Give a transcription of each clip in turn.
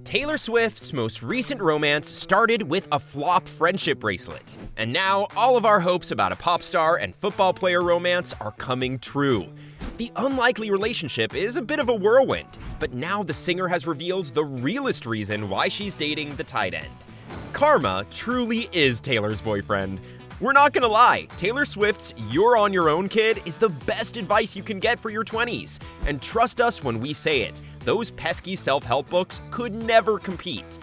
Taylor Swift's most recent romance started with a flop friendship bracelet. And now, all of our hopes about a pop star and football player romance are coming true. The unlikely relationship is a bit of a whirlwind, but now the singer has revealed the realest reason why she's dating the tight end. Karma truly is Taylor's boyfriend. We're not gonna lie, Taylor Swift's "You're on Your Own, Kid" is the best advice you can get for your 20s. And trust us when we say it, those pesky self-help books could never compete.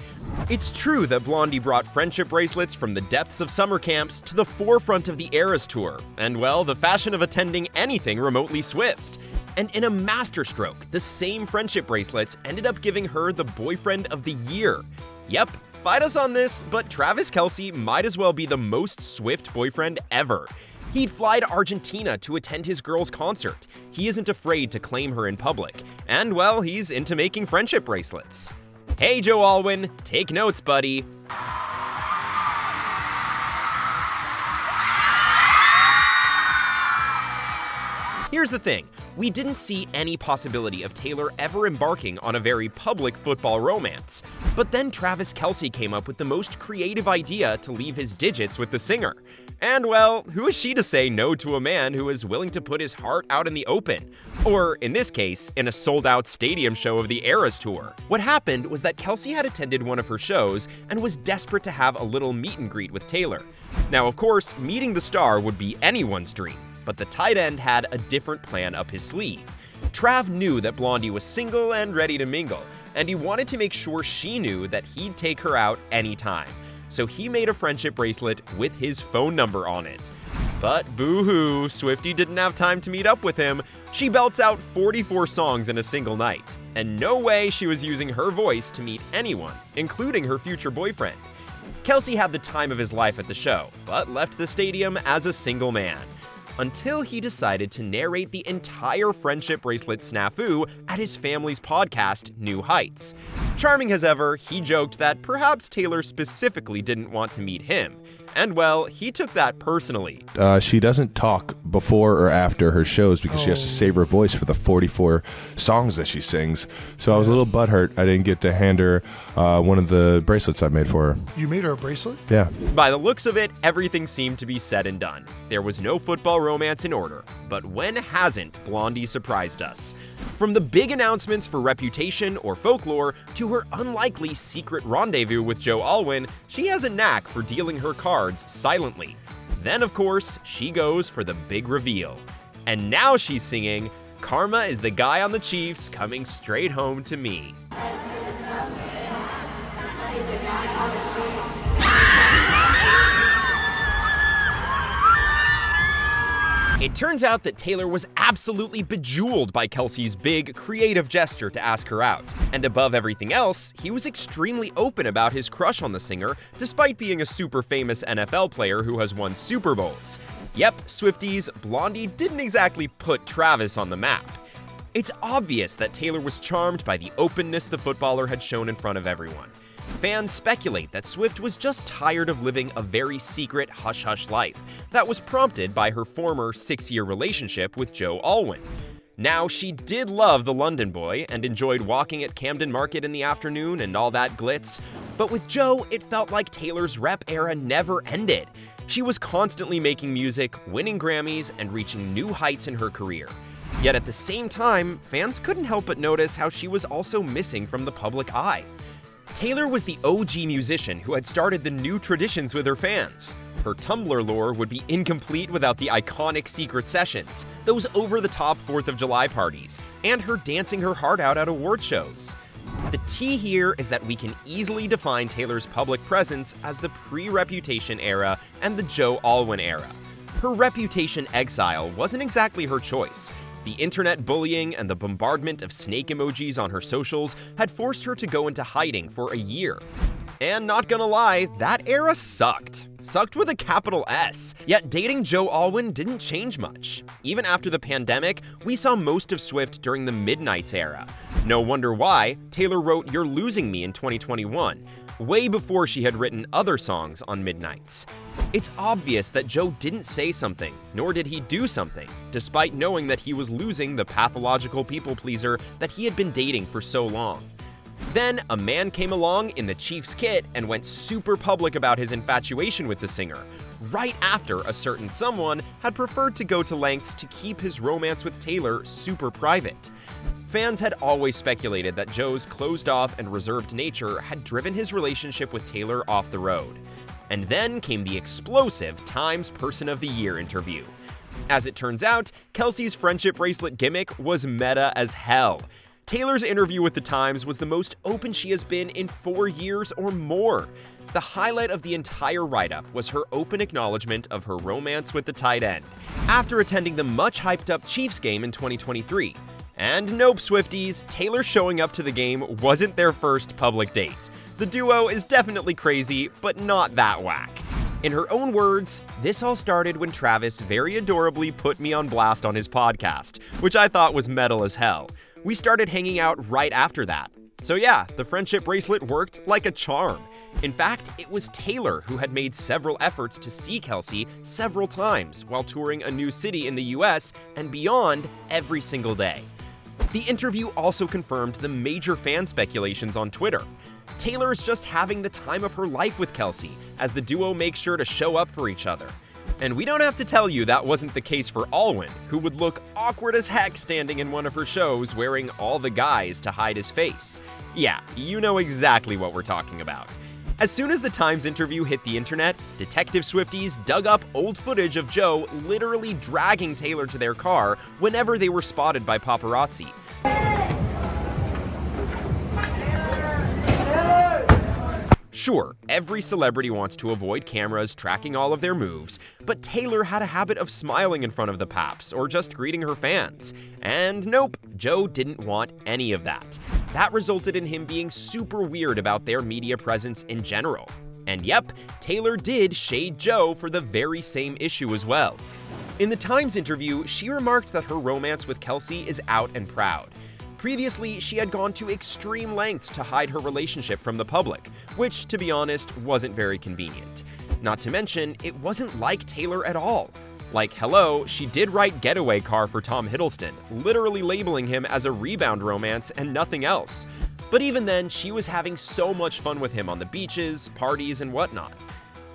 It's true that Blondie brought friendship bracelets from the depths of summer camps to the forefront of the Eras Tour, and well, the fashion of attending anything remotely Swift. And in a masterstroke, the same friendship bracelets ended up giving her the Boyfriend of the Year. Yep. Fight us on this, but Travis Kelce might as well be the most Swift boyfriend ever. He'd fly to Argentina to attend his girl's concert. He isn't afraid to claim her in public. And, well, he's into making friendship bracelets. Hey, Joe Alwyn, take notes, buddy. Here's the thing. We didn't see any possibility of Taylor ever embarking on a very public football romance. But then Travis Kelce came up with the most creative idea to leave his digits with the singer. And well, who is she to say no to a man who is willing to put his heart out in the open? Or, in this case, in a sold-out stadium show of the Eras Tour. What happened was that Kelce had attended one of her shows and was desperate to have a little meet and greet with Taylor. Now, of course, meeting the star would be anyone's dream. But the tight end had a different plan up his sleeve. Trav knew that Blondie was single and ready to mingle, and he wanted to make sure she knew that he'd take her out anytime. So he made a friendship bracelet with his phone number on it. But boo-hoo, Swiftie didn't have time to meet up with him. She belts out 44 songs in a single night. And no way she was using her voice to meet anyone, including her future boyfriend. Kelce had the time of his life at the show, but left the stadium as a single man. Until he decided to narrate the entire friendship bracelet snafu at his family's podcast, New Heights. Charming as ever, he joked that perhaps Taylor specifically didn't want to meet him. And well, he took that personally. She doesn't talk before or after her shows because she has to save her voice for the 44 songs that she sings. So I was a little butthurt I didn't get to hand her one of the bracelets I made for her. You made her a bracelet? Yeah. By the looks of it, everything seemed to be said and done. There was no football romance in order. But when hasn't Blondie surprised us? From the big announcements for Reputation or Folklore to her unlikely secret rendezvous with Joe Alwyn, she has a knack for dealing her cards silently. Then, of course, she goes for the big reveal. And now she's singing, "Karma is the guy on the Chiefs coming straight home to me." It turns out that Taylor was absolutely bejeweled by Kelce's big, creative gesture to ask her out. And above everything else, he was extremely open about his crush on the singer, despite being a super famous NFL player who has won Super Bowls. Yep, Swifties, Blondie didn't exactly put Travis on the map. It's obvious that Taylor was charmed by the openness the footballer had shown in front of everyone. Fans speculate that Swift was just tired of living a very secret hush-hush life that was prompted by her former 6-year relationship with Joe Alwyn. Now, she did love the London boy and enjoyed walking at Camden Market in the afternoon and all that glitz, but with Joe, it felt like Taylor's rep era never ended. She was constantly making music, winning Grammys, and reaching new heights in her career. Yet at the same time, fans couldn't help but notice how she was also missing from the public eye. Taylor was the OG musician who had started the new traditions with her fans. Her Tumblr lore would be incomplete without the iconic secret sessions, those over-the-top 4th of July parties, and her dancing her heart out at award shows. The tea here is that we can easily define Taylor's public presence as the pre-Reputation era and the Joe Alwyn era. Her Reputation exile wasn't exactly her choice. The internet bullying and the bombardment of snake emojis on her socials had forced her to go into hiding for a year. And not gonna lie, that era sucked. Sucked with a capital S. Yet dating Joe Alwyn didn't change much. Even after the pandemic, we saw most of Swift during the Midnights era. No wonder why, Taylor wrote "You're Losing Me" in 2021, way before she had written other songs on Midnights. It's obvious that Joe didn't say something, nor did he do something, despite knowing that he was losing the pathological people pleaser that he had been dating for so long. Then, a man came along in the Chiefs kit and went super public about his infatuation with the singer, right after a certain someone had preferred to go to lengths to keep his romance with Taylor super private. Fans had always speculated that Joe's closed-off and reserved nature had driven his relationship with Taylor off the road. And then came the explosive Times Person of the Year interview. As it turns out, Kelce's friendship bracelet gimmick was meta as hell. Taylor's interview with the Times was the most open she has been in 4 years or more. The highlight of the entire write-up was her open acknowledgement of her romance with the tight end, after attending the much-hyped-up Chiefs game in 2023. And nope, Swifties, Taylor showing up to the game wasn't their first public date. The duo is definitely crazy, but not that whack. In her own words, this all started when Travis very adorably put me on blast on his podcast, which I thought was metal as hell. We started hanging out right after that. So yeah, the friendship bracelet worked like a charm. In fact, it was Taylor who had made several efforts to see Kelce several times while touring a new city in the US and beyond every single day. The interview also confirmed the major fan speculations on Twitter. Taylor is just having the time of her life with Kelce, as the duo makes sure to show up for each other. And we don't have to tell you that wasn't the case for Alwyn, who would look awkward as heck standing in one of her shows wearing all the guys to hide his face. Yeah, you know exactly what we're talking about. As soon as the Times interview hit the internet, Detective Swifties dug up old footage of Joe literally dragging Taylor to their car whenever they were spotted by paparazzi. Sure, every celebrity wants to avoid cameras tracking all of their moves, but Taylor had a habit of smiling in front of the paps or just greeting her fans. And nope, Joe didn't want any of that. That resulted in him being super weird about their media presence in general. And yep, Taylor did shade Joe for the very same issue as well. In the Times interview, she remarked that her romance with Kelce is out and proud. Previously, she had gone to extreme lengths to hide her relationship from the public, which, to be honest, wasn't very convenient. Not to mention, it wasn't like Taylor at all. Like, hello, she did write Getaway Car for Tom Hiddleston, literally labeling him as a rebound romance and nothing else. But even then, she was having so much fun with him on the beaches, parties, and whatnot.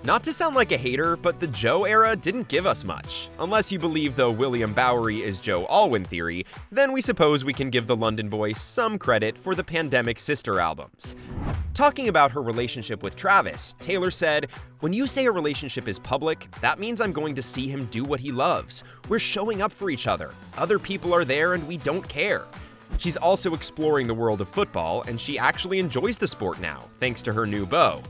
Not to sound like a hater, but the Joe era didn't give us much. Unless you believe the William Bowery is Joe Alwyn theory, then we suppose we can give the London boy some credit for the pandemic sister albums. Talking about her relationship with Travis, Taylor said, "When you say a relationship is public, that means I'm going to see him do what he loves. We're showing up for each other. Other people are there and we don't care." She's also exploring the world of football, and she actually enjoys the sport now, thanks to her new beau.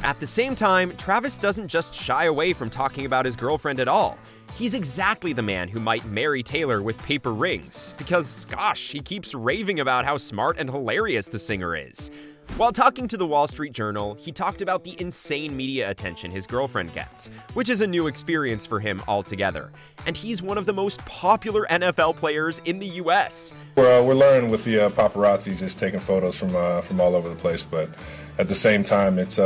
At the same time, Travis doesn't just shy away from talking about his girlfriend at all. He's exactly the man who might marry Taylor with paper rings, because, gosh, he keeps raving about how smart and hilarious the singer is. While talking to the Wall Street Journal, he talked about the insane media attention his girlfriend gets, which is a new experience for him altogether. And he's one of the most popular NFL players in the US. We're learning with the paparazzi just taking photos from all over the place, but at the same time, it's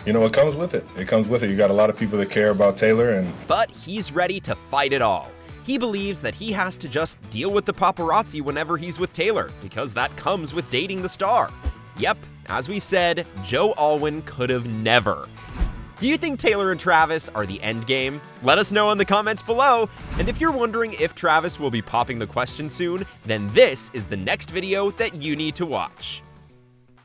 it comes with it. It comes with it. You got a lot of people that care about Taylor, But he's ready to fight it all. He believes that he has to just deal with the paparazzi whenever he's with Taylor, because that comes with dating the star. Yep, as we said, Joe Alwyn could have never. Do you think Taylor and Travis are the end game? Let us know in the comments below. And if you're wondering if Travis will be popping the question soon, then this is the next video that you need to watch.